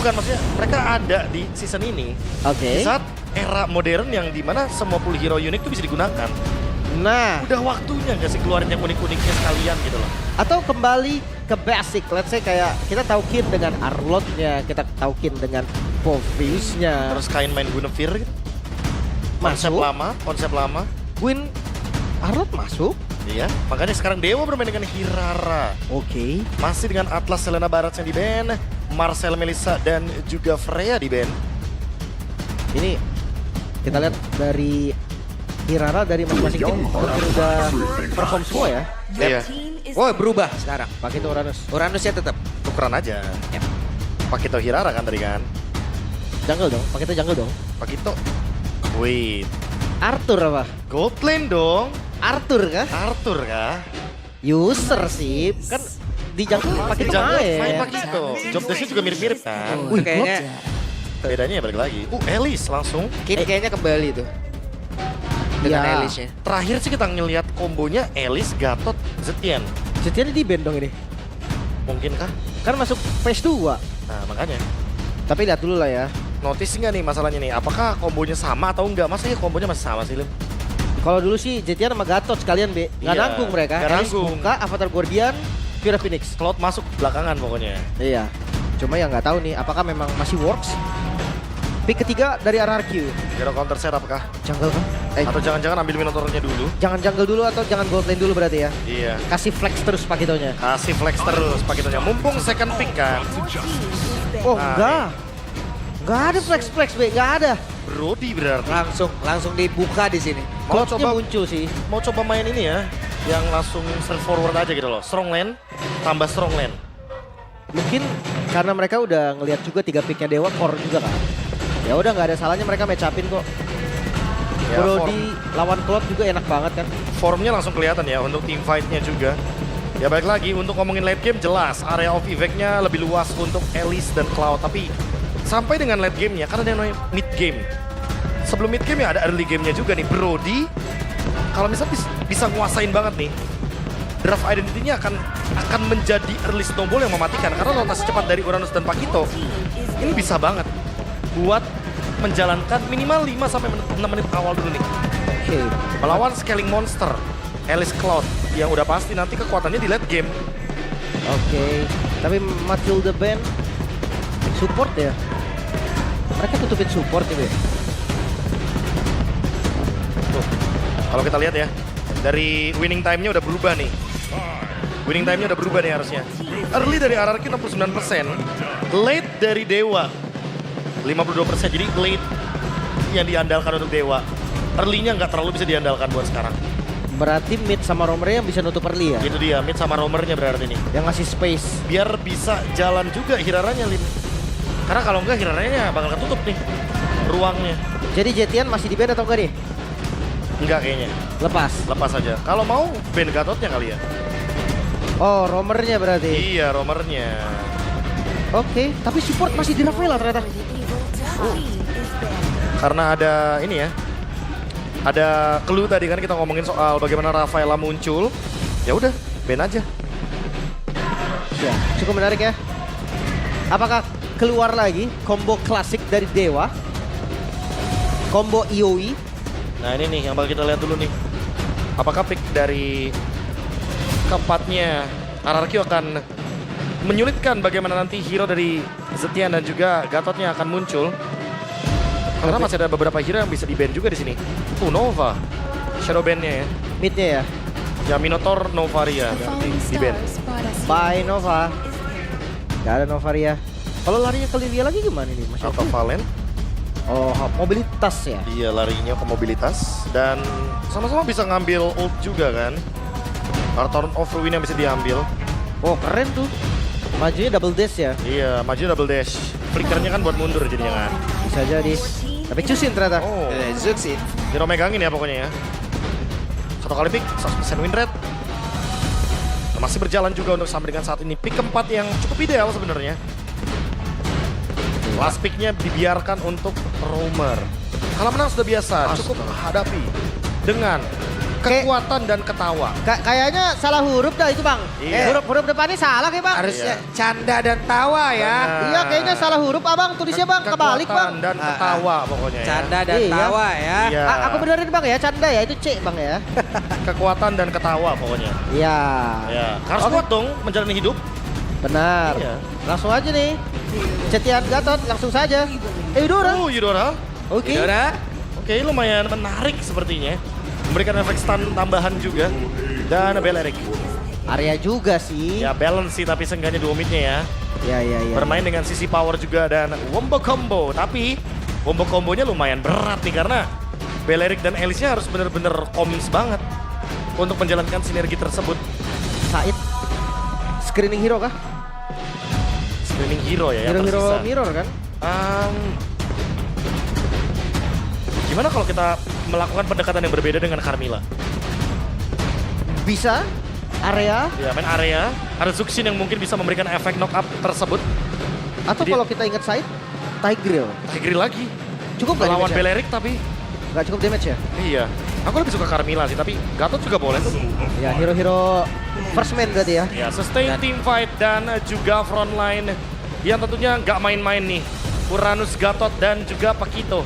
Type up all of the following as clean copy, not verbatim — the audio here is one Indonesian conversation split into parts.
bukan, maksudnya mereka ada di season ini. Oke. Di saat era modern yang dimana semua pool hero unik tuh bisa digunakan. Nah, Udah waktunya gak sih keluarin yang unik-uniknya sekalian gitu loh. atau kembali ke basic. Let's say kayak kita taukin dengan Arlott-nya, kita taukin dengan Povius-nya. Terus kain main Guinevere gitu. Konsep Masuk. konsep lama. Win Arlott masuk. Iya, makanya sekarang Dewa bermain dengan Hirara. Oke. Masih dengan Atlas Selena Barat yang di ban, Marcel Melissa dan juga Freya di ban. Ini kita lihat dari Hirara dari masing-masing tim udah perform semua ya. Iya, Oh berubah sekarang. Pakai itu Uranus. Uranusnya tetap. tukeran aja. Yap. Pakito Hirara kan tadi kan. Jungle dong, pakai itu jungle dong. Pakito. Wait, Arthur apa? gold lane dong. Arthur kah? Arthur kah? User sih, kan di jungle pakai itu Jungle main main. Pakito. Job desk-nya juga mirip-mirip kan. Itu kayaknya Bedanya ya balik lagi. Elise langsung. Kini kayaknya kembali tuh. Dengan Ya. Elisnya. Terakhir sih kita ngelihat kombonya Elise, Gatot, Zetian. Setianya di band dong ini. Mungkin kah? Kan masuk phase 2. Nah makanya. Tapi lihat dulu lah ya. Notice nggak nih masalahnya nih? Apakah kombonya sama atau enggak? Masa ya kombonya masih sama sih, Lim? Kalau dulu sih Zetian sama Gatot sekalian Be. Nggak Iya, nanggung mereka. nggak Alice nanggung. buka, Avatar Guardian, Fira Phoenix. Cloud masuk belakangan pokoknya. Iya. Cuma yang nggak tahu nih apakah memang masih works. Pick ketiga dari RRQ. Kira counter setup kah? Jungle kan? Atau jangan-jangan ambil Minotaurnya dulu? Jangan jungle dulu atau jangan gold lane dulu berarti ya. Iya. Kasih flex terus Pakitonya. Kasih flex terus pakitonya. Mumpung second pick kan. Oh Nah, enggak. Enggak ada flex Be, enggak ada. Brody berarti. Langsung dibuka di sini. Mau Cloudnya coba muncul sih. mau coba main ini ya, yang langsung serve forward aja gitu loh. Strong lane tambah strong lane. Mungkin karena mereka udah ngelihat juga 3 picknya Dewa core juga kan. Ya udah nggak ada salahnya mereka match upin kok. Ya, Brody lawan Cloud juga enak banget kan. formnya langsung kelihatan ya untuk team fight-nya juga. Ya balik lagi untuk ngomongin late game jelas area of effect-nya lebih luas untuk Elise dan Cloud, tapi sampai dengan late game-nya karena ada yang namanya mid game. Sebelum mid game ya ada early game-nya juga nih. Brody kalau misalnya bisa nguasain banget nih, draft identity-nya akan menjadi early snowball yang mematikan karena rotasi cepat dari Uranus dan Pakito ini bisa banget buat menjalankan minimal 5 sampai 6 menit awal dulu nih. Oke. Melawan scaling monster Alice Cloud yang udah pasti nanti kekuatannya di late game. Oke. Tapi Matilda Band support ya. Mereka tutupin support ya Be. Tuh, kalau kita lihat ya, dari winning time-nya udah berubah nih. Winning time-nya udah berubah nih harusnya. Early dari RRQ 69%, late dari Dewa 52%. Jadi late yang diandalkan untuk Dewa. Early-nya nggak terlalu bisa diandalkan buat sekarang. Berarti mid sama romernya yang bisa nutup early ya. Itu dia, mid sama roamernya berarti nih. Yang ngasih space. Biar bisa jalan juga Hiraranya, Lim. Karena kalau enggak Hiraranya bakal ketutup nih ruangnya. Jadi Zetian masih di band atau enggak nih? Enggak kayaknya, Lepas. lepas aja. Kalau mau band Gatotnya kali ya. Oh, romernya berarti. Iya, roamernya. Oke, tapi support masih di Rafaela ternyata. Karena ada ini ya, ada clue tadi kan kita ngomongin soal bagaimana Rafaela muncul. Ya udah, ban aja. Ya, cukup menarik ya. Apakah keluar lagi combo klasik dari Dewa? Combo IOI? Nah ini nih yang bakal kita lihat dulu nih. Apakah pick dari keempatnya RRQ akan menyulitkan bagaimana nanti hero dari Zetian dan juga Gatotnya akan muncul? Karena masih ada beberapa hero yang bisa di-ban juga di sini. Nova, shadow ban-nya ya. Midnya ya. Ya Minotaur Novaria di-ban. Bye Nova. Gak ada Novaria. Kalau larinya ke Lilia lagi gimana nih Mas? Atau Valen. Oh, mobilitas ya. Iya larinya ke mobilitas dan sama-sama bisa ngambil ult juga kan. Turn of Ruin yang bisa diambil. Oh, keren tuh. Majunya double dash ya. Iya, maju double dash. Flickernya kan buat mundur jadinya kan. Bisa jadi. Tapi cusin ternyata. Oh, Zug sih. Hero megangin ya pokoknya ya. Satu kali pick, 100% win rate. Nah, masih berjalan juga untuk sampai dengan saat ini. Pick keempat yang cukup ideal sebenarnya. Last picknya dibiarkan untuk roamer. Kalau menang sudah biasa, cukup hadapi dengan Kekuatan dan ketawa. Kayaknya salah huruf dah itu Bang. Iya. Huruf depannya salah kayak Bang. Harusnya canda dan tawa ya. Benar. Iya kayaknya salah huruf Abang, tulisnya Bang, kebalik Bang. Kekuatan dan ketawa pokoknya ya. Canda dan Iya. tawa ya. Iya. Aku benerin Bang ya, canda ya, itu C Bang ya. Kekuatan dan ketawa pokoknya. Iya. Ya, harus Oke. kuat dong menjalani hidup. Benar. Iya. Langsung aja nih. Cetian Gatot, langsung saja. Eudora. Yudora. Oke. Yaudah. Oke, lumayan menarik sepertinya. Memberikan efek stun tambahan juga. Dan Belerik. Area juga sih. Ya balance sih tapi seenggaknya 2 midnya ya. Iya. Bermain dengan sisi power juga dan wombo combo. Tapi wombo combonya lumayan berat nih karena Belerik dan Elisnya harus bener-bener komis banget untuk menjalankan sinergi tersebut. Said. Screening hero kah? Screening hero ya yang Hero-hero tersisa. mirror kan? Gimana kalau kita melakukan pendekatan yang berbeda dengan Carmilla? Bisa. Area. Ya main area, ada Zuxin yang mungkin bisa memberikan efek knock up tersebut. Atau Jadi- kalau kita ingat Said, Tigreal. Tigreal lagi. Cukup gak Melawan damage-nya? Belerik tapi Gak cukup damage ya? iya. Aku lebih suka Carmilla sih tapi Gatot juga boleh tuh. Ya hero-hero first man berarti ya. Ya sustain team fight dan juga frontline yang tentunya nggak main-main nih. Uranus, Gatot dan juga Pakito.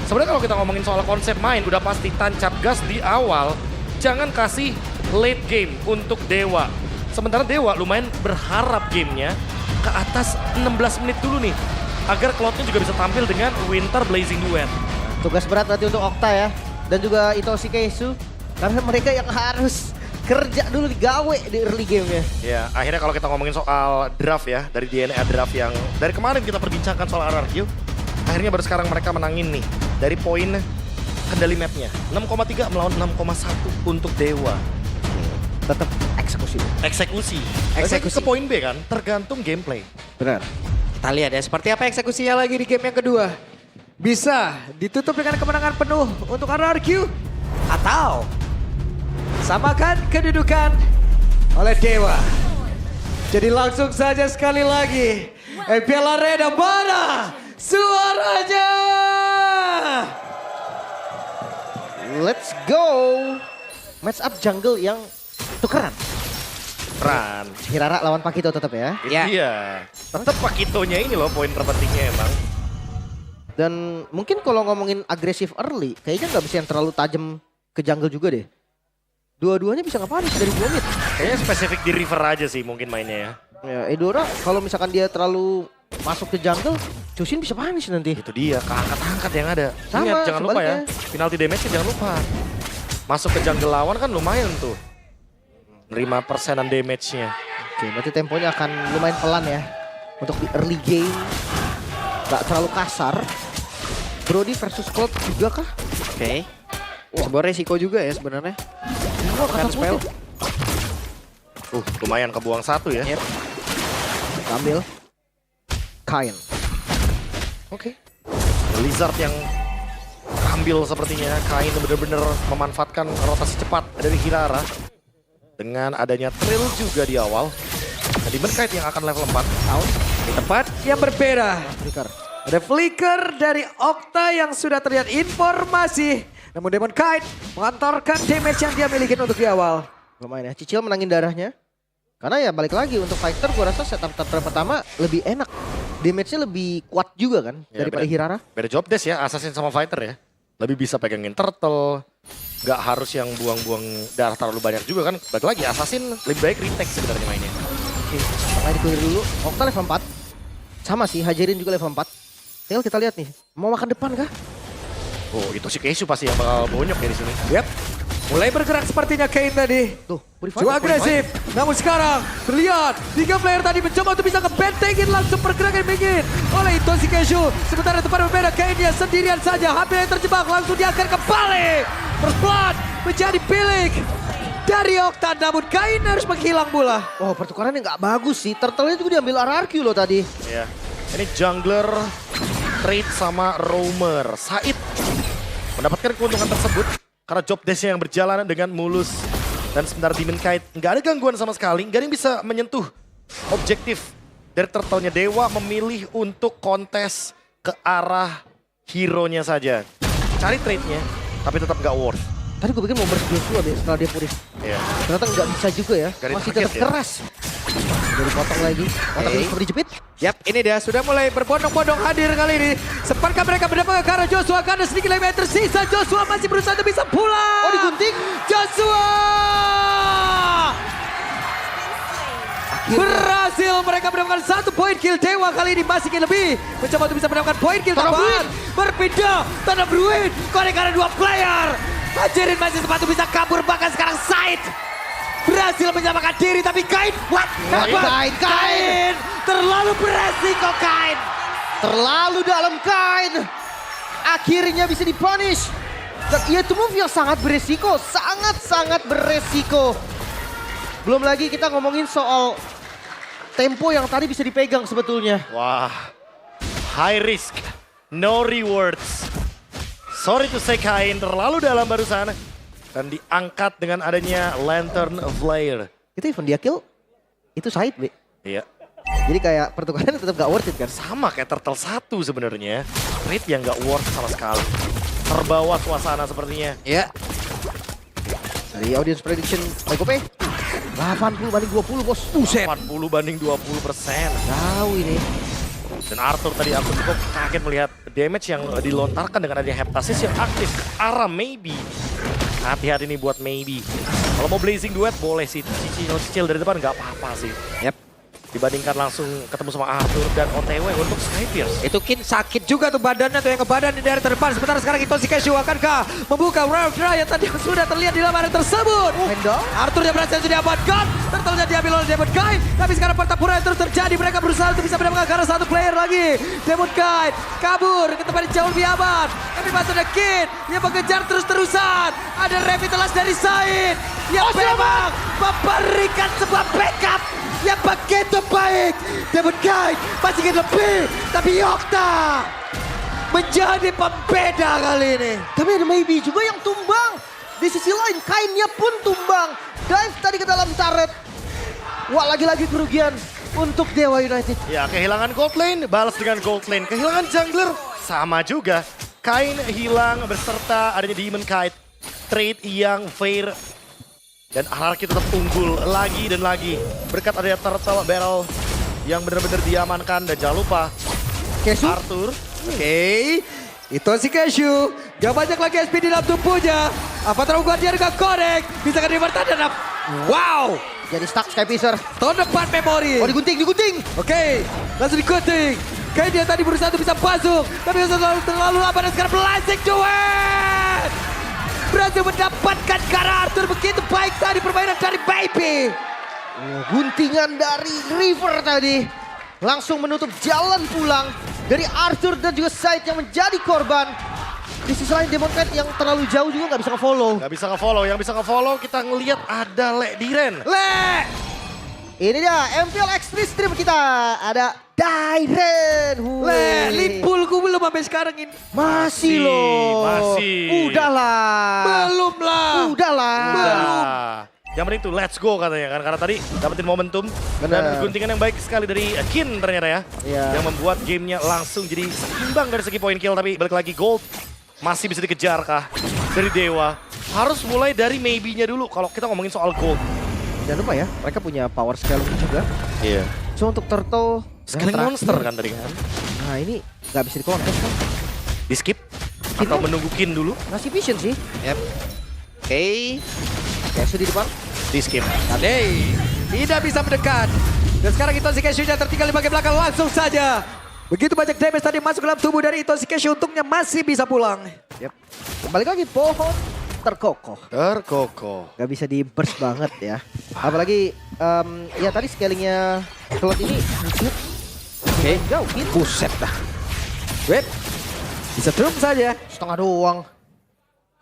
Sebenarnya kalau kita ngomongin soal konsep main udah pasti tancap gas di awal. Jangan kasih late game untuk Dewa. Sementara Dewa lumayan berharap gamenya ke atas 16 menit dulu nih. Agar Cloud-nya juga bisa tampil dengan Winter Blazing Duet. Tugas berat berarti untuk Okta ya. Dan juga Itoshi Keisu. Karena mereka yang harus kerja dulu digawe di early game-nya. Ya, akhirnya kalau kita ngomongin soal draft ya, dari DNA draft yang dari kemarin kita perbincangkan soal RRQ, akhirnya baru sekarang mereka menangin nih dari poin kendali mapnya. 6,3 melawan 6,1 untuk Dewa. Tetap eksekusi. Eksekusi. Eksekusi. Ke poin B kan, tergantung gameplay. Benar. Kita lihat ya seperti apa eksekusinya lagi di game yang kedua. Bisa ditutup dengan kemenangan penuh untuk RRQ atau samakan kedudukan oleh Dewa. Jadi langsung saja sekali lagi. MPL Arena mana suaranya? Let's go. Match up jungle yang tukeran. Peran. Hirara lawan Pakito tetap ya. Ya. Iya. Tetap Pakitonya ini loh poin terpentingnya emang. Dan mungkin kalau ngomongin agresif early, kayaknya nggak bisa yang terlalu tajam ke jungle juga deh. Dua-duanya bisa nge-punish dari 2 mid. Kayaknya spesifik di river aja sih mungkin mainnya ya. Ya, Eudora kalau misalkan dia terlalu masuk ke jungle, Chushin bisa punish nanti. Itu dia, keangkat-angkat yang ada. Sama, Ingat, jangan lupa ya, sebaliknya. penalti damage-nya jangan lupa. Masuk ke jungle lawan kan lumayan tuh. Nerima persenan damage-nya. Oke, berarti temponya akan lumayan pelan ya. Untuk di early game, nggak terlalu kasar. Brody versus Cloud juga kah? Oke. Sebuah resiko juga ya sebenarnya. Wah, Kan kata spell. putih. Lumayan kebuang 1 ya. Yep. Ambil. Kain. Oke. Lizard yang ambil sepertinya. Kain bener-bener memanfaatkan rotasi cepat dari Hirara. Dengan adanya Trill juga di awal. Nah, Demon Knight yang akan level 4. Out. Di tempat yang berbeda. Flicker. Ada flicker dari Okta yang sudah terlihat informasi. Namun Demon Kite mengantarkan damage yang dia miliki untuk di awal. Lumayan ya. Cicil menangin darahnya. Karena ya balik lagi untuk fighter gua rasa setup pertama lebih enak. Damage-nya lebih kuat juga kan Ya, daripada beda- Hirara. Beda job desk ya, Assassin sama Fighter ya. Lebih bisa pegangin turtle. Nggak harus yang buang-buang darah terlalu banyak juga kan. Balik lagi, Assassin lebih baik retake sebenarnya mainnya. Oke, mulai di-clear dulu. Okta level 4. Sama sih, Hajerin juga level 4. Tinggal kita lihat nih, mau makan depan kah? Oh, itu si Keisu pasti yang bakal bonyok ya di sini. Yap. Mulai bergerak sepertinya Kane tadi. Tuh, Purify. Cukup agresif. Namun sekarang terlihat 3 player tadi mencoba untuk bisa ngebentengin langsung pergerakan Mingin oleh Itoshi Keishu. Sementara tempat berbeda Kane-nya sendirian saja. Hampir yang terjebak langsung diangkat kembali. First blood menjadi pilih dari Okta. Namun Kane harus menghilang bola. Oh, pertukarannya nggak bagus sih. Turtle-nya juga diambil RRQ loh tadi. Ya. Ini jungler trade sama roamer. Said mendapatkan keuntungan tersebut karena job desk-nya yang berjalan dengan mulus. Dan sebentar Demon Kite nggak ada gangguan sama sekali. Nggak ada yang bisa menyentuh objektif dari turtle-nya. Dewa memilih untuk kontes ke arah hero-nya saja. Cari trade-nya, tapi tetap nggak worth. Tadi gue pikir mau burst Joshua deh setelah dia puris. Iya. Ternyata nggak bisa juga ya. Garis Masih target tetap ya. keras. Jadi potong lagi. Otak Oke. ini seperti jepit. Yap, ini dia sudah mulai berbondong-bondong hadir kali ini. Sepatkah mereka mendapatkan ke arah Joshua karena sedikit lagi yang tersisa. Joshua masih berusaha untuk bisa pulang. Oh, digunting. Joshua berhasil mereka mendapatkan 1 poin kill. Dewa kali ini masih lebih mencoba untuk bisa mendapatkan poin kill Tanah tambahan. Berpindah Tanah Bruin karena 2 player. Hajirin masih sempat untuk bisa kabur, bahkan sekarang Said berhasil menyelamatkan diri, tapi Kain, what? Hebat. Kain. Terlalu beresiko Kain. Terlalu dalam Kain. Akhirnya bisa dipunish. Dan itu move yang sangat beresiko. Sangat-sangat beresiko. Belum lagi kita ngomongin soal tempo yang tadi bisa dipegang sebetulnya. Wah, high risk, no rewards. Sorry to say Kain terlalu dalam barusan. Dan diangkat dengan adanya Lantern Flare. Itu even dia kill, itu Said, Be. Iya, Jadi kayak pertukarannya tetap gak worth it kan. sama kayak Turtle 1 sebenarnya. Trade yang gak worth sama sekali. Terbawa suasana sepertinya. Ya, Dari audience prediction, Baik Ope. 80 banding 20 bos. Buset. 80 banding 20%. Jauh ini. Dan Arthur tadi aku cukup kaget melihat damage yang dilontarkan dengan adanya Heptasis yang aktif ke arah Maybe. Hati-hati nih buat Maybe. Kalau mau blazing duet boleh sih, cicil dari depan nggak apa-apa sih. yep. Dibandingkan langsung ketemu sama Arthur dan OTW untuk Skypierce. Itu Kin sakit juga tuh badannya tuh yang ke badan dari terdepan. Sementara sekarang Itoshi Cashew akankah membuka Royal Dry yang tadi sudah terlihat di dalam area tersebut. Hendal. Arthur yang berhasil didapatkan. Turtle-nya diambil oleh Demon Knight. Tapi sekarang pertempuran yang terus terjadi. Mereka berusaha untuk bisa mendapatkan karena 1 player lagi. Demon Knight kabur ke tempat yang jauh lebih aman. Tapi masih ada Kin yang mengejar terus-terusan. Ada revitalize dari Said yang memang memberikan sebuah backup yang begitu baik. Demon Knight masih ingin lebih. Tapi Yokta menjadi pembeda kali ini. Tapi ada Maybe juga yang tumbang. Di sisi lain Kainnya pun tumbang. Dive tadi ke dalam turret. Wah, lagi-lagi kerugian untuk Dewa United. Ya, kehilangan gold lane, balas dengan gold lane. Kehilangan jungler, sama juga. Kain hilang beserta adanya Demon Kite. Trade yang fair. Dan Hierarchy tetap unggul lagi dan lagi. Berkat adanya Turtle Barrel yang benar-benar diamankan. Dan jangan lupa, Kesu. Arthur. Oke, Itoshi Cashew. Gak banyak lagi SP di dalam tubuhnya. Apa terlalu dia dengan Connect? Bisa kan bertahan. Wow, Jadi stuck Skypiercer. tahun depan memori. Oh, digunting. Oke, langsung digunting. Kayak dia tadi berusaha untuk bisa masuk. Tapi terlalu lama dan sekarang blasting duet. Berhasil mendapatkan karena Arthur begitu baik tadi permainan dari Baby. Oh, guntingan dari River tadi. Langsung menutup jalan pulang. Dari Arthur dan juga Said yang menjadi korban. Di sisi lain Demon Knight yang terlalu jauh juga nggak bisa nge-follow. Gak bisa nge-follow, yang bisa nge-follow kita ngelihat ada Le Diren. Ini dia MPL X3 stream kita. Ada Diren. Limpul gue belum sampai sekarang ini. Masih loh. Masih. Udahlah. Belum lah. Udahlah. Nah, yang penting tuh let's go katanya kan. Karena tadi dapetin momentum. Dan Bener. guntingan yang baik sekali dari Kin ternyata ya. Iya. Yang membuat gamenya langsung jadi seimbang dari segi poin kill. Tapi balik lagi gold masih bisa dikejar kah dari Dewa. Harus mulai dari maybe-nya dulu kalau kita ngomongin soal gold. Jangan lupa ya, mereka punya power scaling juga. Iya. So untuk Turtle. Scaling yang monster terakhir. kan tadi kan. Nah ini nggak bisa dikontes kan. Di skip. Kin Atau kan? menunggu Kin dulu. Ngasih vision sih. Yep. Oke. Kesu di depan. Di skip. Tadei tidak bisa mendekat. Dan sekarang Itoshi Cashew-nya tertinggal di bagian belakang langsung saja. Begitu banyak damage tadi masuk ke dalam tubuh dari Itoshi Cashew, untungnya masih bisa pulang. Yep. Balik lagi pohon terkokoh. Terkokoh. Gak bisa di burst banget ya. Apalagi ya tadi scalingnya slot ini Oke. jauh gitu. Buset dah. Wait. Bisa drum saja. Setengah doang.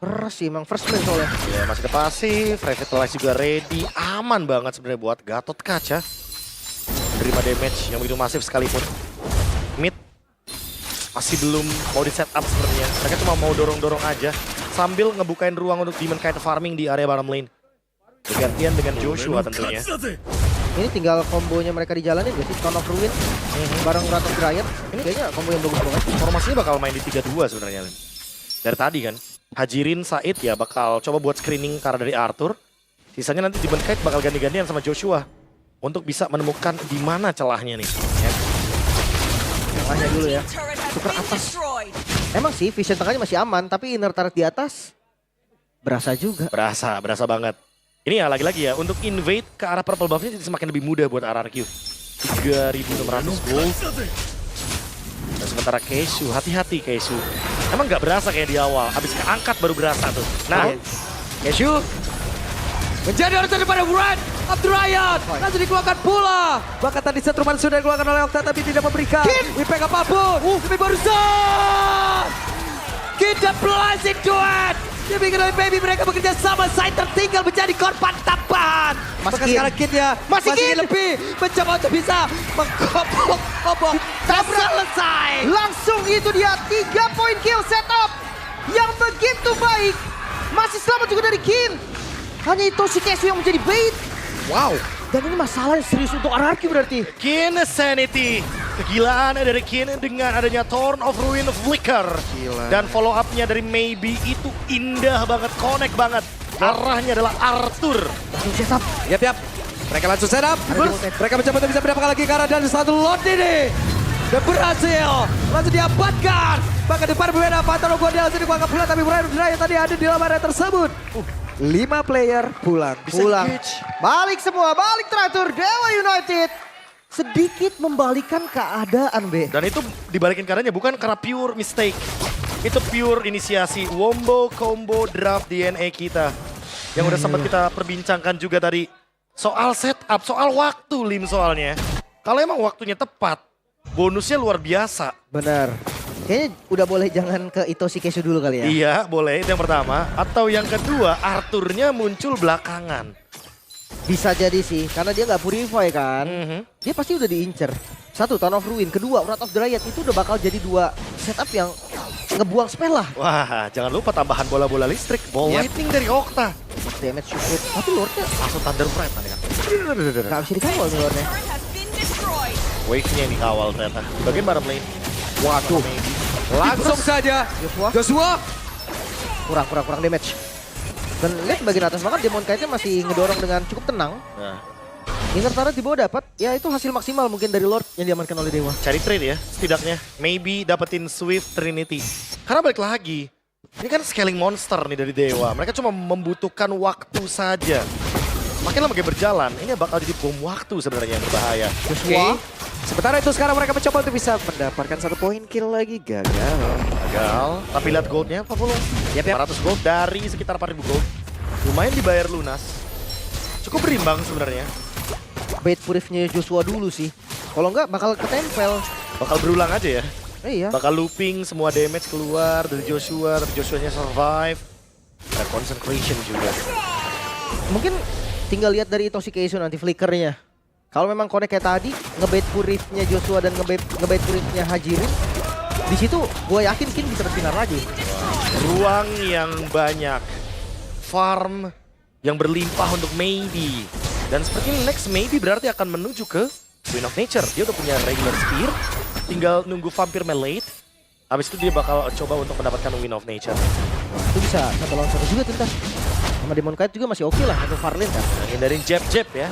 Keras sih emang first play soalnya. Ya masih ada pasif, Revitalize juga ready. Aman banget sebenarnya buat Gatot Kaca. Terima damage yang begitu masif sekalipun. Mid masih belum mau di setup sepertinya. Mereka cuma mau dorong-dorong aja. Sambil ngebukain ruang untuk Demon Kite farming di area bottom lane. Bergantian dengan Joshua tentunya. Ini tinggal kombonya mereka dijalanin gak sih? Stone of Ruin bareng Wrath of Dryad. Ini kayaknya kombo yang bagus banget. Formasinya bakal main di 3-2 sebenarnya. Lin. Dari tadi kan. Hajirin, Said ya bakal coba buat screening ke arah dari Arthur. Sisanya nanti Demon Knight bakal ganti-gantian sama Joshua untuk bisa menemukan di mana celahnya nih. Ya. Celahnya dulu ya. Super atas. Emang sih vision tengahnya masih aman, tapi inner turret di atas berasa juga. Berasa banget. Ini ya lagi-lagi ya, untuk invade ke arah purple buff-nya jadi semakin lebih mudah buat RRQ. 3.600 gold. Dan sementara Keishu, hati-hati Keishu. Emang nggak berasa kayak di awal, habis keangkat baru berasa tuh. Nah, Keishu menjadi orang daripada Wrath of the Riot. Langsung dikeluarkan pula. Bahkan tadi setruman sudah dikeluarkan oleh Okta tapi tidak memberikan impact apapun. Tapi barusan kita blazing duet. Demikian oleh Baby mereka bekerja sama. Side tertinggal menjadi korban tambahan. Maka sekarang Kidnya Masih Kid. lebih mencoba untuk bisa mengkobok. Tak selesai. Langsung itu dia 3 point kill setup yang begitu baik. Masih selamat juga dari Kin. Hanya Itoshi Kesu yang menjadi bait. Wow. Dan ini masalah yang serius untuk RRQ berarti. Kin Sanity. Kegilaan dari Kin dengan adanya Thorn of Ruin Flicker. Gila. Dan follow up-nya dari Maybe itu indah banget, connect banget. Arahnya adalah Arthur. Langsung setup. Yap. Mereka langsung setup. Mereka mencoba untuk bisa mendapatkan lagi karena dan satu lot ini. Dan berhasil. Langsung diamankan. Bahkan depan berbeda Pantoro Gondel langsung dikuangkan pula. Tapi Brian yang tadi ada di dalam area tersebut. 5 player pulang. Pulang. Balik semua, balik teratur. Dewa United sedikit membalikan keadaan, B. Dan itu dibalikin keadaannya bukan karena pure mistake. Itu pure inisiasi. Wombo combo draft DNA kita. Yang udah sempat kita perbincangkan juga tadi. Soal setup, soal waktu Lim soalnya. Kalau emang waktunya tepat, bonusnya luar biasa. Benar. Kayaknya udah boleh jangan ke Itoshi Kesu dulu kali ya. Iya, boleh. Itu yang pertama. Atau yang kedua, Arthurnya muncul belakangan. Bisa jadi sih, karena dia nggak purify kan. Dia pasti udah diincer. Satu, Town of Ruin. Kedua, Wrath of the Riot. Itu udah bakal jadi 2 setup yang ngebuang spell lah. Wah, jangan lupa tambahan bola-bola listrik. Ball lightning dari Okta. Damage cukup. Tapi Lordnya Langsung Thunder Fright tadi kan. nggak bisa dikawal nih Lordnya. Wave-nya yang dikawal ternyata. Bagian bottom lane. Waduh. Langsung saja. Joshua. Kurang damage. Dan lihat bagian atas banget Demon Knight-nya masih ngedorong dengan cukup tenang. Nah, Inner turret di bawah dapat, ya itu hasil maksimal mungkin dari Lord yang diamankan oleh Dewa. cari trade ya, setidaknya. Maybe dapetin Swift Trinity. Karena balik lagi, ini kan scaling monster nih dari Dewa. Mereka cuma membutuhkan waktu saja. Makin lama game berjalan, ini bakal jadi bom waktu sebenarnya yang berbahaya. Oke. Sementara itu sekarang mereka mencoba untuk bisa mendapatkan 1 poin kill lagi. Gagal. Gagal, tapi lihat goldnya apa belum? Yap. 400 gold dari sekitar 4.000 gold. Lumayan dibayar lunas. Cukup berimbang sebenarnya. Bait purifnya Joshua dulu sih. Kalau enggak bakal ketempel. Bakal berulang aja ya. Iya. Bakal looping semua damage keluar dari Joshua, tapi Joshua-nya survive. Ada concentration juga. Mungkin tinggal lihat dari Itoshi Kesu nanti flickernya. Kalau memang connect kayak tadi, ngebait purifnya Joshua dan ngebait purifnya Hajirin, di situ gue yakin Kin bisa bersinar lagi. Ruang yang banyak. Farm yang berlimpah untuk Maybe. Dan seperti next Maybe berarti akan menuju ke Queen of Nature. Dia udah punya regular spear, tinggal nunggu Vampire Melee. Habis itu dia bakal coba untuk mendapatkan Queen of Nature. Itu bisa 1 lawan 1 juga tuh. Sama Demon Knight juga masih oke lah untuk Farlane kan. Nah, hindarin jab-jab ya.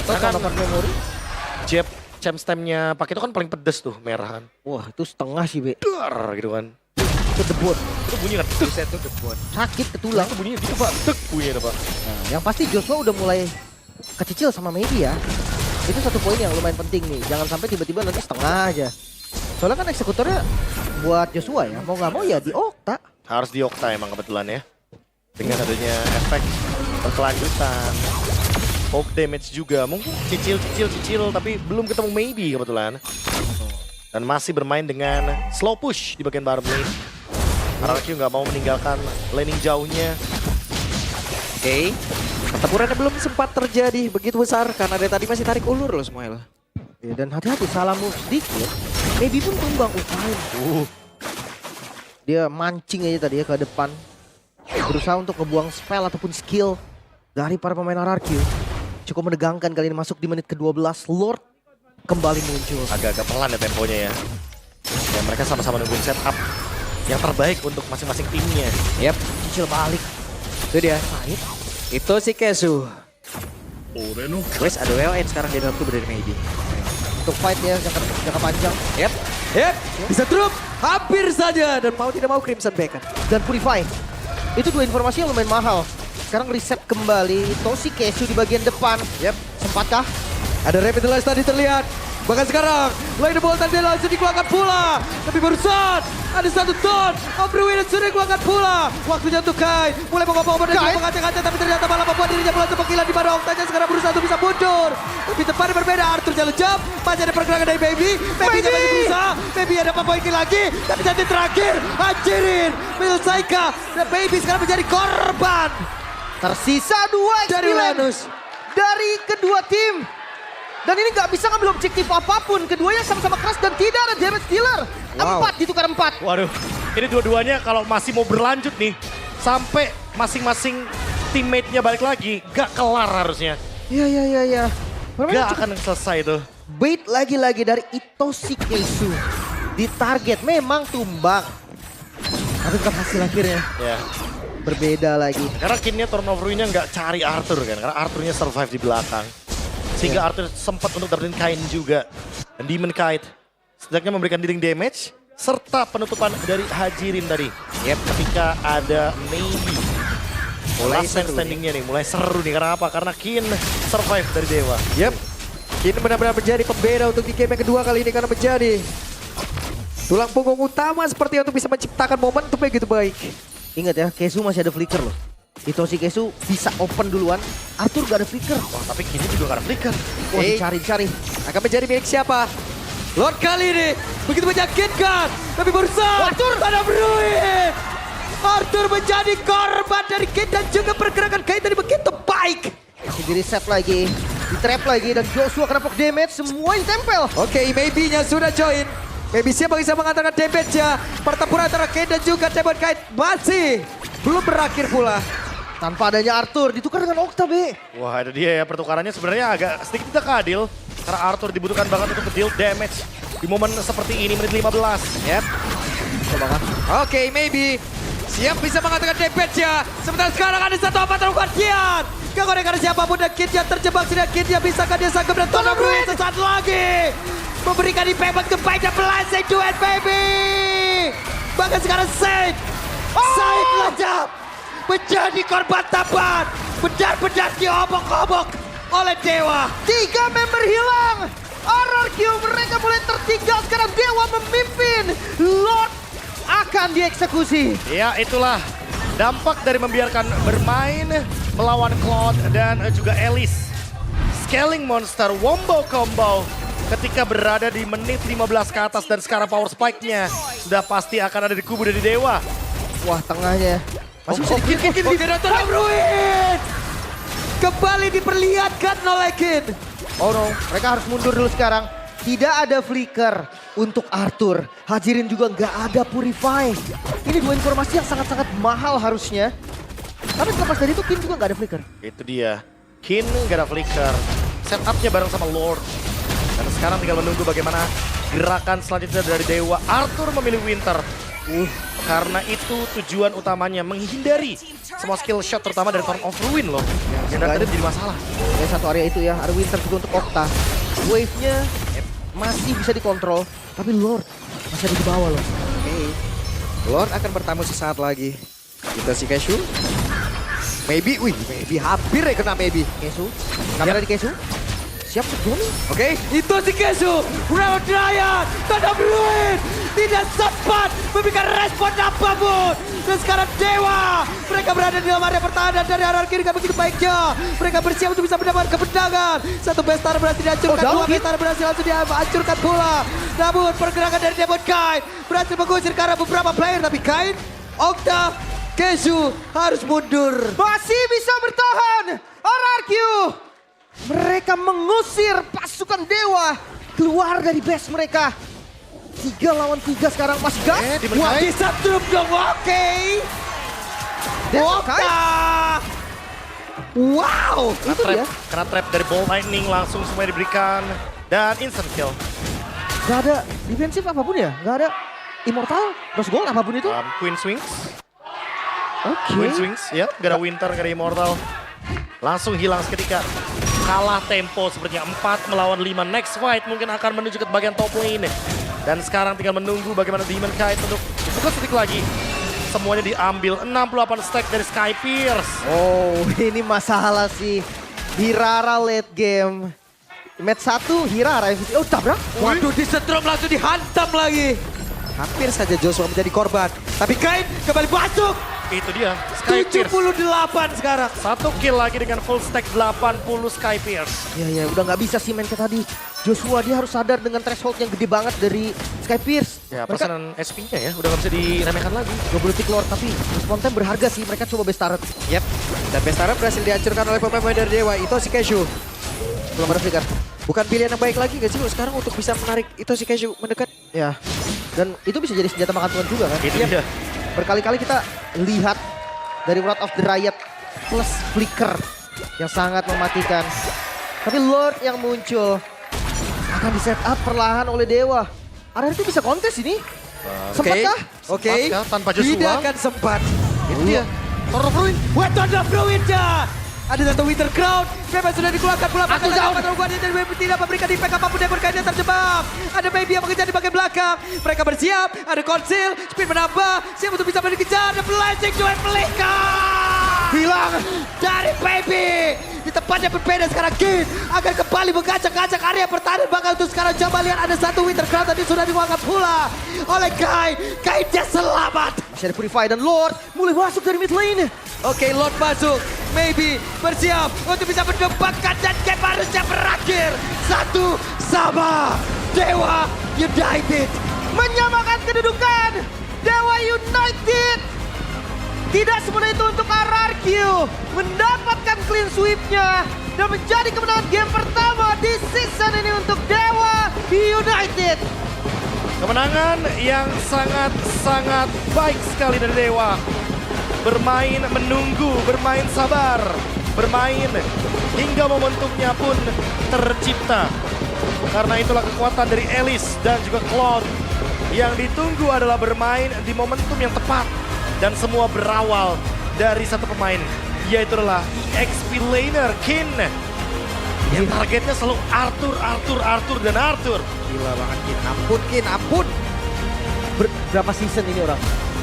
Atau Karena kalau memori, jab champ stem-nya pakai itu kan paling pedes tuh, merah kan. wah itu setengah sih Be. Dar gitu kan. Itu debut. Itu bunyi kan, set itu debut. Sakit ke tulang. Itu bunyinya gitu Pak, dek bunyinya Pak. Nah, yang pasti Joshua udah mulai kecicil sama Maybe ya. Itu 1 poin yang lumayan penting nih. Jangan sampai tiba-tiba nanti setengah aja. Soalnya kan eksekutornya buat Joshua ya. Mau nggak mau ya di Okta. Harus di Okta emang kebetulan ya. Dengan adanya efek berkelanjutan. Poke damage juga, mungkin cicil tapi belum ketemu Maybe kebetulan. Dan masih bermain dengan slow push di bagian bottom lane. RRQ nggak mau meninggalkan laning jauhnya. Oke. Pertempurannya belum sempat terjadi begitu besar karena dari tadi masih tarik ulur loh Smoel. Ya, dan hati-hati salah move sedikit. Maybe pun tumbang usahain. Dia mancing aja tadi ya ke depan. Berusaha untuk ngebuang spell ataupun skill dari para pemain RRQ. Cukup menegangkan kali ini masuk di menit ke-12. Lord kembali muncul. Agak-agak pelan ya temponya ya. Dan mereka sama-sama nungguin setup. yang terbaik untuk masing-masing timnya. Yap, Cicil balik. itu dia. Fight. Itu si Kesu. Wes ada WLN sekarang di dalam tubuh dari Maybe. Untuk fight ya jangka panjang. Yap, bisa drop. Hampir saja. Dan mau tidak mau Crimson Beacon. Dan Purify. Itu dua informasi yang lumayan mahal. Sekarang reset kembali Toshi Kesu di bagian depan. Yap. Sempatkah? Ada Revitalize tadi terlihat. Bahkan sekarang, Lightning Bolt tadi langsung dikeluarkan pula. Tapi barusan, ada satu ton. Overwin sudah dikeluarkan pula. Waktunya untuk Kai. Mulai mengoper-ngoper dan juga mengacak-acak. Tapi ternyata malah membuat dirinya melaju pengkilan di mana Octanya sekarang berusaha untuk bisa mundur. Tapi tempatnya berbeda, Arthur jalan jump. Masih ada pergerakan dari Baby. Baby-nya masih berusaha. Baby ada poin lagi. Tapi jadi terakhir, hancurin. Menyelesaikan. Dan Baby sekarang menjadi korban. Tersisa 2 Dari Uranus. dari kedua tim. Dan ini nggak bisa ngambil objektif apapun. Keduanya sama-sama keras dan tidak ada damage dealer. Wow. 4 ditukar 4. Waduh, ini dua-duanya kalau masih mau berlanjut nih, sampai masing-masing teammate-nya balik lagi, gak kelar harusnya. Iya. Gak akan selesai tuh. Bait lagi-lagi dari Itoshi Kesu. Di target memang tumbang. Tapi tetap hasil akhirnya Ya, berbeda lagi. karena kinnya turnover-nya nggak cari Arthur kan, karena Arthurnya survive di belakang. Sehingga Arthur sempat untuk dapetin Kain juga. Dan Demon Kite setidaknya memberikan dealing damage, serta penutupan dari Hajirin tadi. Yep. Ketika ada Maybe. Mulai Last man seru standingnya nih, mulai seru nih. Karena apa? Karena Kin survive dari Dewa. Yep. Ini benar-benar menjadi pembeda untuk di game yang kedua kali ini karena menjadi tulang punggung utama seperti untuk bisa menciptakan momentum yang gitu baik. Ingat ya, Kesu masih ada flicker loh. Itoshi Kesu bisa open duluan. Arthur gak ada flicker. Wah, tapi Kinnya juga gak ada flicker. Wah, Hey. dicari. Akan menjadi milik siapa? Lord kali ini begitu menyakitkan. Tapi barusan Arthur ada Bruin. Arthur menjadi korban dari Kate dan juga pergerakan Kate tadi begitu baik. Masih di reset lagi. Di trap lagi dan Joshua kena poke damage. Semuanya tempel. Oke, Maybe-nya sudah join. Maybe siapa bisa mengatakan damage-nya. Pertempuran antara Kate dan juga Demon Kite masih belum berakhir pula. Tanpa adanya Arthur, ditukar dengan Okta, B. Wah, ada dia ya, pertukarannya sebenarnya agak sedikit tidak adil. Karena Arthur dibutuhkan banget untuk deal damage di momen seperti ini, menit 15. Yep. Coba kan. Oke, Maybe siap bisa mengatakan damage-nya. Sementara sekarang ada satu apa terlakukan Kian. Gak ada siapapun dan Kian terjebak. Sudah Kian bisakah dia sanggup dan Tona Bruin sesaat lagi. Memberikan impact kebaik dan Blazing Duet, baby. Bahkan sekarang Said. Said lejap. Menjadi korban tabat. Benar-benar diobok-obok oleh Dewa. 3 member hilang. RRQ mereka mulai tertinggal. Sekarang Dewa memimpin. Lord akan dieksekusi. Ya, itulah dampak dari membiarkan bermain melawan Cloud dan juga Alice. Scaling monster wombo combo ketika berada di menit 15 ke atas dan sekarang power spike-nya sudah pasti akan ada di kubu dari Dewa. Wah, tengahnya. Masih bisa Kin. Bruin. Kembali diperlihatkan oleh Kin. Oh no, mereka harus mundur dulu sekarang. Tidak ada flicker untuk Arthur. Hajirin juga nggak ada Purify. Ini dua informasi yang sangat-sangat mahal harusnya. Tapi terlepas dari itu, Kin juga nggak ada flicker. Itu dia. Kin gak ada flicker. Setupnya bareng sama Lord. Dan sekarang tinggal menunggu bagaimana gerakan selanjutnya dari Dewa. Arthur memilih Winter. Karena itu tujuan utamanya menghindari semua skill shot terutama dari Torn of Ruin loh. Yang tadi menjadi masalah. Ya, satu area itu ya, ada Winter juga untuk Okta. Wave-nya masih bisa dikontrol, tapi Lord masih ada di bawah loh. Oke. Lord akan bertamu sesaat lagi. Kita si Kesu. Maybe hampir ya kena Maybe. Kesu, kamera di Kesu. Siap sebelum nih. Oke, itu si Kesu. Round Ryan, Tanda Bruin. Tidak sempat memberikan respon apapun. Dan sekarang Dewa. Mereka berada di dalam area pertahanan dari arah kiri. Gak begitu baiknya. Mereka bersiap untuk bisa mendapatkan kemenangan. Satu Bestar berhasil dihancurkan. Dua Bestar berhasil langsung dihancurkan pula. Namun pergerakan dari Demon Kite berhasil mengusir ke arah beberapa player. Tapi Kite, Okta, Kesu harus mundur. Masih bisa bertahan. RRQ. Mereka mengusir pasukan Dewa keluar dari base mereka. 3 lawan 3 sekarang masih gas. Wah, bisa drop dong, oke. Okta. Wow. Itu dia. Kena trap dari Ball Lightning langsung semuanya diberikan. Dan instant kill. Gak ada defensif apapun ya? Gak ada. Immortal, Rose Gold, apapun itu. Queen Swings. Oke. Queen Swings, ya. Gak ada Winter, gak ada Immortal. Langsung hilang seketika. Kalah tempo sepertinya 4 melawan 5. Next fight mungkin akan menuju ke bagian top lane. Dan sekarang tinggal menunggu bagaimana Demon Knight untuk dibuka stick lagi. Semuanya diambil 68 stack dari Sky Pierce. Oh, ini masalah sih. Hirara late game. Match 1, Hirara MVP. Oh, tabrak. Waduh, disetrum langsung dihantam lagi. Hampir saja Joshua menjadi korban. Tapi Kain kembali masuk. Itu dia, Sky Pierce. 78 sekarang. 1 kill lagi dengan full stack 80 Sky Pierce. Ya, udah nggak bisa sih main kayak tadi. Joshua dia harus sadar dengan threshold yang gede banget dari Sky Pierce. Ya, Mereka pesanan SP-nya ya, udah gak bisa diremehkan lagi. 20 detik Lord, tapi respawn time berharga sih. Mereka coba best turret. Yep. Dan Bestara berhasil dihancurkan oleh pemain dari Dewa. Itoshi Keishu. Belum ada flicker. Bukan pilihan yang baik lagi gak sih sekarang untuk bisa menarik Itoshi Keishu mendekat? Ya, dan itu bisa jadi senjata makan tuan juga kan. Itu dia. Berkali-kali kita lihat dari Wrath of the Riot plus flicker yang sangat mematikan. Tapi Lord yang muncul akan di set up perlahan oleh Dewa. Area itu bisa kontes ini. Sempatkah? Oke. Sempat kah tanpa Joshua? Tidak akan sempat. Itu dia. Thorn of Ruin. Weapon of Ruinda. Ada satu Winter Crown. Memang sudah dikeluarkan pula. Aku down. Dan tidak memberikan impact apapun yang berkaitan terjebak. Ada Baby yang mengejar di bagian belakang. Mereka bersiap. Ada Conceal. Speed menambah. Siap untuk bisa dikejar. The Blazing Duet Flicker. Hilang. Dari Baby. Di tempat yang berbeda sekarang Kin akan kembali mengacak-acak area pertahanan bakal untuk sekarang. Coba lihat ada satu Winter Crown tadi sudah dikeluarkan pula oleh Kai. Kai dia selamat. Masih ada Purify dan Lord mulai masuk dari mid lane. Oke, Lord masuk. Maybe bersiap untuk bisa mendapatkan dan game harusnya berakhir. 1-1. Dewa United Menyamakan kedudukan. Dewa United. Tidak semudah itu untuk RRQ. Mendapatkan clean sweep-nya. Dan menjadi kemenangan game pertama di season ini untuk Dewa United. Kemenangan yang sangat-sangat baik sekali dari Dewa. Bermain menunggu, bermain sabar, bermain hingga momentumnya pun tercipta. Karena itulah kekuatan dari Elise dan juga Cloud. Yang ditunggu adalah bermain di momentum yang tepat. Dan semua berawal dari satu pemain, yaitu adalah EXP laner Kin. Yang targetnya selalu Arthur, dan Arthur. Gila banget Kin, ampun Kin, ampun. Berapa season ini orang?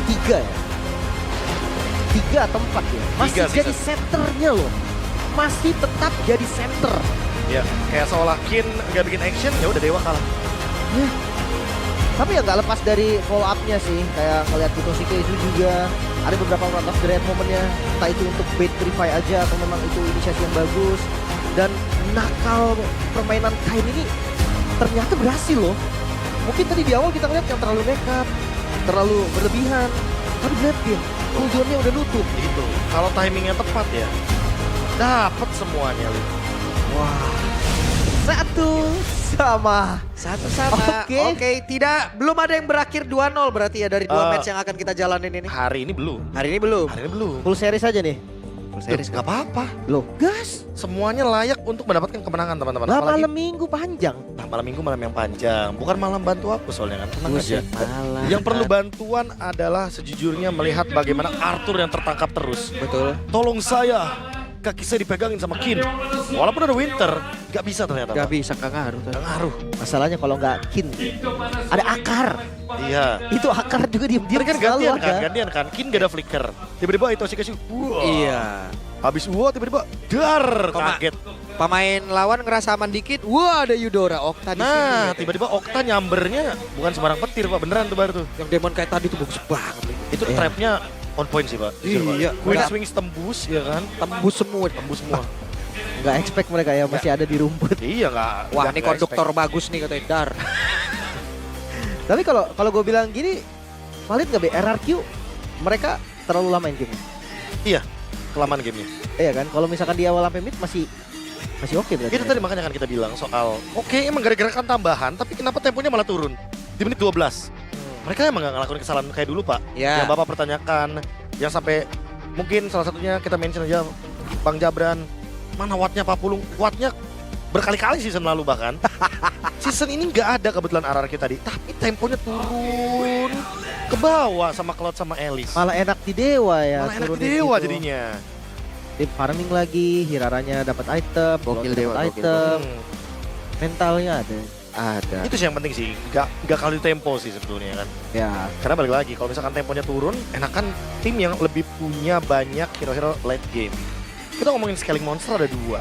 3 ya? 3 atau 4 ya? Masih 3 jadi season. centernya loh. Masih tetap jadi center. Ya, kayak seolah Kin nggak bikin action, ya udah Dewa kalah. Ya. Tapi ya nggak lepas dari follow up-nya sih. Kayak ngeliat Itoshike itu juga. Ada beberapa Wrath of the Riot momennya. Entah itu untuk bait Purify aja atau memang itu inisiasi yang bagus. Dan nakal permainan Kain ini ternyata berhasil loh. Mungkin tadi di awal kita ngeliat yang terlalu nekat, terlalu berlebihan. Tapi lihat game, cooldown-nya udah nutup. Gitu. Kalau timingnya tepat ya, dapat semuanya. Li. Wah, 1-1. Oke. Oke, tidak, belum ada yang berakhir 2-0 berarti ya dari 2 match yang akan kita jalanin ini. Hari ini belum. Hari ini belum. Hari ini belum. Full series aja nih. Series Gak apa-apa. Loh, gas. Semuanya layak untuk mendapatkan kemenangan teman-teman. Lah Apalagi malam minggu panjang. malam minggu malam yang panjang. Bukan malam bantu aku soalnya kan. Tenang aja. Buset, malam. Yang perlu bantuan adalah sejujurnya melihat bagaimana Arthur yang tertangkap terus. Betul. Tolong saya. Kaki saya dipegangin sama Kin. Walaupun ada Winter, gak bisa ternyata. Gak Pak. bisa, gak ngaruh. Gak ngaruh. Masalahnya kalau nggak Kin, ada akar. Iya. Itu akar juga diam-diam Tadi kan selalu gantian ada. kan, gantian kan. Kin gak ada flicker. Tiba-tiba itu kasih wah. Iya. Habis tiba-tiba dar kaget. Pemain lawan ngerasa aman dikit, wah ada Eudora, Okta di sini. Nah, tiba-tiba Okta nyambernya bukan sembarang petir Pak, beneran tuh baru tuh. Yang Demon kayak tadi tuh bagus banget. Itu trapnya on point sih Pak. Jujur, Pak. Iya. Queen Mereka- Swings tembus ya kan. Tembus semua. Tembus semua. Nggak expect mereka ya masih ada di rumput. Iya nggak. Wah nggak ini konduktor expect. bagus nih katanya Dar. Tapi kalau gue bilang gini, valid nggak RRQ? Mereka terlalu lama main game. Iya, kelamaan gamenya. Iya kan? Kalau misalkan di awal sampai mid masih oke berarti. Itu tadi makanya kan kita bilang soal oke emang gak ada gerakan tambahan tapi kenapa temponya malah turun di menit 12. Mereka emang gak ngelakuin kesalahan kayak dulu Pak. Ya. Yang Bapak pertanyakan, yang sampai mungkin salah satunya kita mention aja Bang Jabran, mana wattnya Pak Pulung? Wattnya berkali-kali season lalu bahkan. Season ini nggak ada kebetulan RRQ tadi, tapi temponya turun ke bawah sama Cloud sama Elise. Malah enak di Dewa ya. Malah enak turunin di Dewa gitu. jadinya. Tim farming lagi, Hiraranya dapat item, Gokil Cloud Dewa, dapat gokil. item, Hmm. mentalnya ada. Itu sih yang penting sih, nggak kali tempo sih sebetulnya kan. Ya, Karena balik lagi, kalau misalkan temponya turun, enakan tim yang lebih punya banyak hero-hero late game. Kita ngomongin scaling monster ada 2.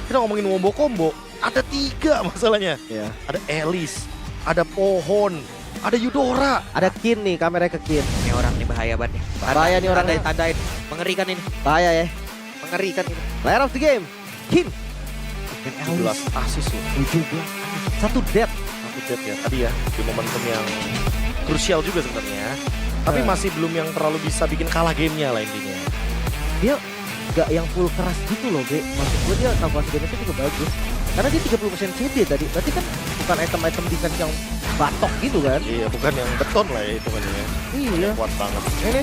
Kita ngomongin wombo combo ada 3 masalahnya. ya. Ada Elise, ada Pohon, ada Eudora. Ada Kin nih, kamera ke Kin. Ini orang nih bahaya banget nih. Bahaya nih orangnya. Tandain. Mengerikan ini. Bahaya ya. Mengerikan ini. Player of the game, Kin. 17 asis loh. 17. Satu death. Aku dead ya tadi ya, di momentum yang krusial juga sebenarnya. Tapi masih belum yang terlalu bisa bikin kalah gamenya lah intinya. Dia gak yang full keras gitu loh, Be. Maksud gue dia kalkulasi damage-nya juga bagus. Karena dia 30% CD tadi. Berarti kan bukan item-item defense yang batok gitu kan. Iya, bukan yang beton lah ya itu kan ya. Iya. Kuat banget. Ini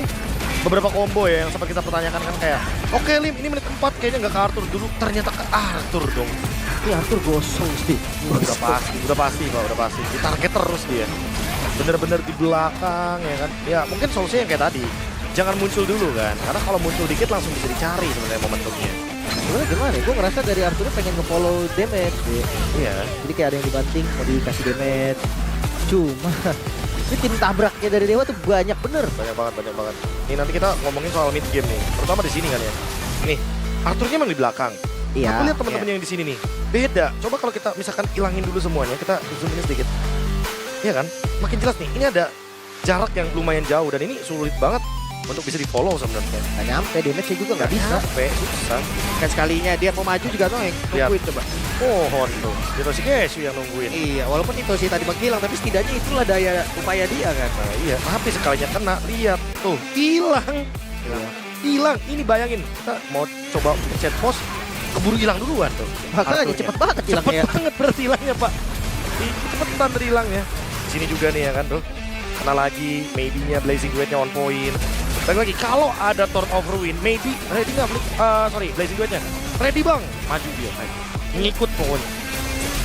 beberapa combo ya yang sempat kita pertanyakan kan kayak, oke Lim, ini menit 4 kayaknya nggak ke Arthur dulu. Ternyata ke Arthur dong. Ini Arthur gosong sih. Udah pasti Pak, udah pasti. Ditarget terus dia. Bener-bener di belakang ya kan. Ya mungkin solusinya yang kayak tadi. Jangan muncul dulu kan. Karena kalau muncul dikit langsung bisa dicari sebenarnya momentumnya. Sebenarnya gimana ya? Gue ngerasa dari Arthur pengen nge-follow damage. Be. Iya. Jadi kayak ada yang dibanting, mau dikasih damage. Cuma ini tim tabraknya dari Dewa tuh banyak bener. Banyak banget. Ini nanti kita ngomongin soal mid game nih. Terutama di sini kan ya. Nih, Arthurnya emang di belakang. Iya. Aku lihat teman-teman yang di sini nih. Beda. Coba kalau kita misalkan ilangin dulu semuanya, kita zoom ini sedikit. Iya kan? Makin jelas nih. Ini ada jarak yang lumayan jauh dan ini sulit banget untuk bisa di follow sebenarnya. Gak nyampe, damage-nya juga gak bisa. Sampai susah. Kan sekalinya dia mau maju juga Noeng. Lihat. Nungguin coba. Pohon tuh. Hitoshi Kesu yang nungguin. Iya, walaupun itu sih tadi menghilang, tapi setidaknya itulah daya upaya dia kan. Nah, iya, tapi sekalinya kena, lihat tuh, hilang. Hilang. Ini bayangin, kita mau coba pencet pos, keburu hilang duluan tuh. Makanya Arthurnya. cepet banget hilangnya. Cepet banget berarti hilangnya Pak. Cepetan terhilangnya. Di sini juga nih ya kan tuh. Kena lagi, maybe-nya Blazing Duet-nya on point. Balik lagi, kalau ada Thorn of Ruin, maybe ready nggak? Blazing Duet-nya. Ready bang, maju dia. Ngikut pokoknya.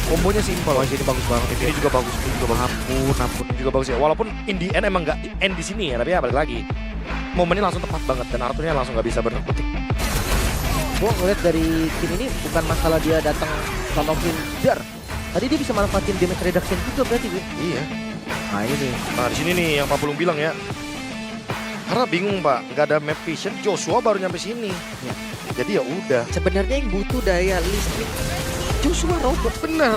Kombonya simpel. Wah, ini bagus banget. Ini juga bagus, ini juga bagus. Ampun, ini juga bagus ya. Walaupun in the end emang nggak end di sini ya, tapi ya balik lagi. Momennya langsung tepat banget dan Arthurnya langsung nggak bisa berkutik. Gue ngeliat dari Kin ini bukan masalah dia datang sonokin jar. Tadi dia bisa manfaatin damage reduction juga berarti, Be. Iya. Nah ini. Nah di sini nih yang Pak Pulung bilang ya. Karena bingung Pak, nggak ada map vision. Joshua baru nyampe sini. Ya. Jadi ya udah. Sebenarnya yang butuh daya listrik Joshua robot. Bener.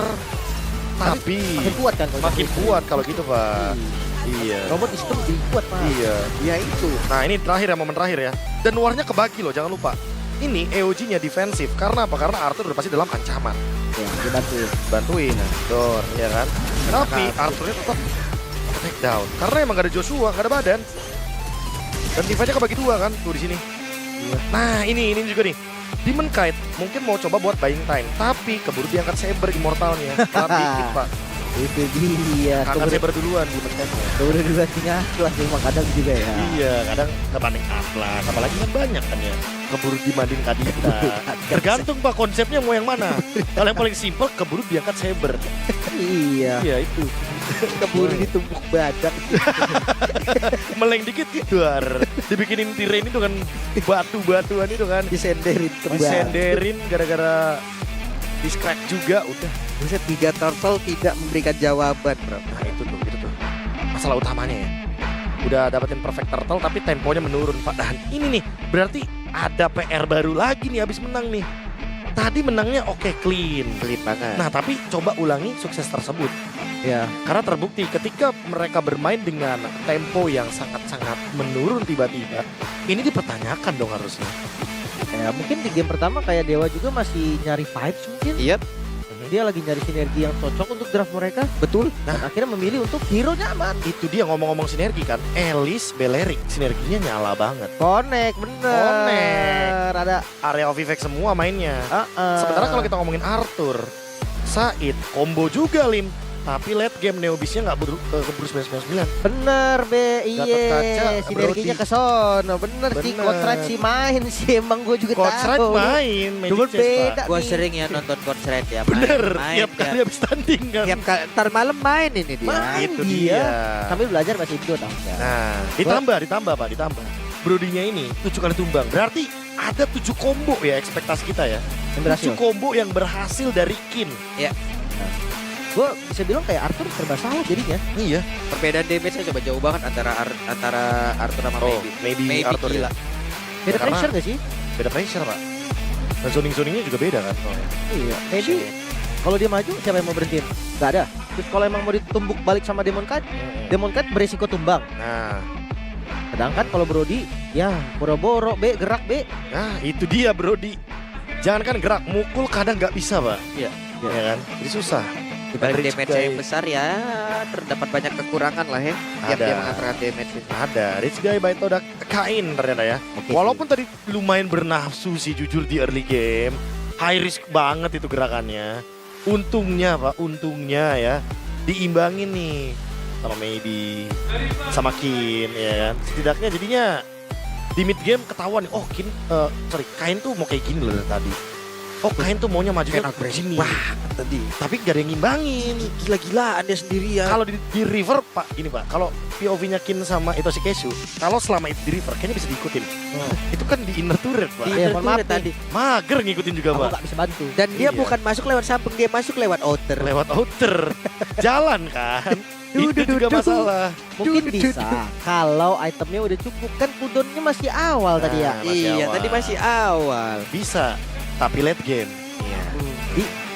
Tapi Makin kuat kan kalau makin gitu. kuat kalau gitu Pak. Iya. Robot di situ lebih kuat, Pak. Iya. Ya itu. Nah ini terakhir ya, momen terakhir ya. Dan warnya kebagi loh, jangan lupa. Ini EOG-nya defensif. Karena apa? Karena Arthur udah pasti dalam ancaman. Ya, dibantuin. Bantuin, Dor, ya kan? Tapi Arthurnya tetap take down. Karena emang gak ada Joshua, gak ada badan. Dan divide-nya kebagi 2 kan, tuh di sini. Nah ini juga nih. Demon Kite mungkin mau coba buat buying time. Tapi keburu diangkat Saber Immortalnya. Tapi dikit Pak. Itu dia. Angkat Saber duluan Demon Kite-nya. Udah dibanting Atlas memang kadang juga ya. Iya, kadang kebanding Atlas, apalagi kan banyak kan ya. Keburu dibanding Kadita. Tergantung Pak konsepnya mau yang mana. Kalau yang paling simpel keburu diangkat Saber. Iya. Iya itu. Keburu ditumpuk badak. Meleng dikit duar. Dibikinin tiren itu kan batu-batuan itu kan. Disenderin kembali. Disenderin gara-gara di-scratch juga udah. Buset, 3 turtle tidak memberikan jawaban, bro. Nah itu tuh. Masalah utamanya ya. Udah dapetin perfect turtle tapi temponya menurun Pak. Dan ini nih berarti ada PR baru lagi nih habis menang nih. Tadi menangnya oke clean. Pelit banget. Nah tapi coba ulangi sukses tersebut. Ya. Karena terbukti ketika mereka bermain dengan tempo yang sangat-sangat menurun tiba-tiba. Ini dipertanyakan dong harusnya. Ya mungkin di game pertama kayak Dewa juga masih nyari vibes mungkin. Iya, Dia lagi nyari sinergi yang cocok untuk draft mereka. betul. Dan akhirnya memilih untuk hero nyaman. Itu dia ngomong-ngomong sinergi kan. Elise, Belerik sinerginya nyala banget. Connect bener. Ada Area of effect semua mainnya. Sementara kalau kita ngomongin Arthur, Said, combo juga Lim. tapi late game Neobisnya nggak keburu 999. Bener be, Gatot Kaca, iya sinerginya Brody. ke sono. Bener sih, Bener. Coach Red sih main sih, emang gue juga Coach Red tahu. main, Magic Cuma Chess, Pak. beda Gua nih. sering ya nonton Coach Red ya. Bener, main, tiap kali habis tanding kan. tiap kali ntar malam main ini dia. Main Itu dia. dia. Sambil belajar bahasa Indo tau nggak? Nah, ditambah Pak, ditambah. Brodinya ini 7 kali tumbang. Berarti ada 7 combo ya ekspektasi kita ya. Yang berhasil. 7 combo yang berhasil dari Kin. Ya, Gue bisa bilang kayak Arthur serba salah jadinya. Iya. perbedaan damage-nya coba jauh banget antara Arthur sama Oh, Maybe. maybe Arthur gila. ya. Beda Karena- pressure gak sih? Beda pressure Pak. Dan zoning-zoningnya juga beda kan. Oh, ya. Iya. Maybe kalau dia maju siapa yang mau berhentiin? Gak ada. Terus kalau emang mau ditumbuk balik sama Demon Knight beresiko tumbang. Nah, Sedangkan kalau Brody, ya boro-boro be, gerak be. nah itu dia Brody. Jangan kan gerak, mukul kadang nggak bisa Pak. Iya. Ya kan? Jadi susah. Dibalik Rich damage guy. yang besar ya terdapat banyak kekurangan lah ya. Tiap Ada. dia mengatakan damage itu. Ada, Rich Guy Baito udah kain ternyata ya. Oke, Walaupun tadi lumayan bernafsu sih jujur di early game. High risk banget itu gerakannya. Untungnya Pak, untungnya ya. Diimbangin nih sama Maybe, sama Kin ya kan. Setidaknya jadinya di mid game ketahuan nih, oh Kain tuh mau kayak gini loh dari tadi. Oh Kain tuh maunya majunya Kain agresif begini. tadi. Tapi gak ada yang ngimbangin. Gila-gilaan dia sendirian. Kalau di river Pak, gini Pak, kalau POV-nya Kin sama Itoshi Kesu, kalau selama itu di river kayaknya bisa diikutin. Itu kan di inner turret Pak. Di Iya, inner mohon maaf turret nih. tadi. Mager ngikutin juga Aku Pak. gak bisa bantu. Dan dia Iya. bukan masuk lewat samping, dia masuk lewat outer. Lewat outer. Jalan kan. Itu juga masalah. Mungkin bisa kalau itemnya udah cukup kan cooldownnya masih awal tadi ya. Nah, masih Iya, awal. tadi masih awal. Bisa, tapi late game. Iya.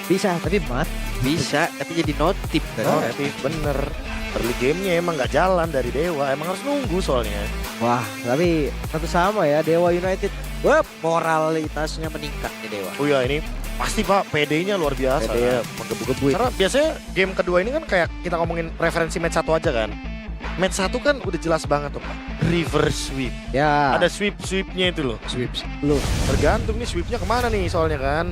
Bisa tapi mat. Bisa, tapi jadi notif tadi. Oh, bener. Early gamenya emang nggak jalan dari Dewa, emang harus nunggu soalnya. Wah tapi satu sama ya Dewa United. Wah, moralitasnya meningkat nih Dewa. Oh iya ini pasti Pak, PD-nya luar biasa. PD-nya kan. menggebu-gebu. Karena biasanya game kedua ini kan kayak kita ngomongin referensi match 1 aja kan. Match 1 kan udah jelas banget tuh Pak. Reverse sweep. Ya. Ada sweep-sweepnya itu loh. Sweeps. Lu. Tergantung nih sweepnya kemana nih soalnya kan.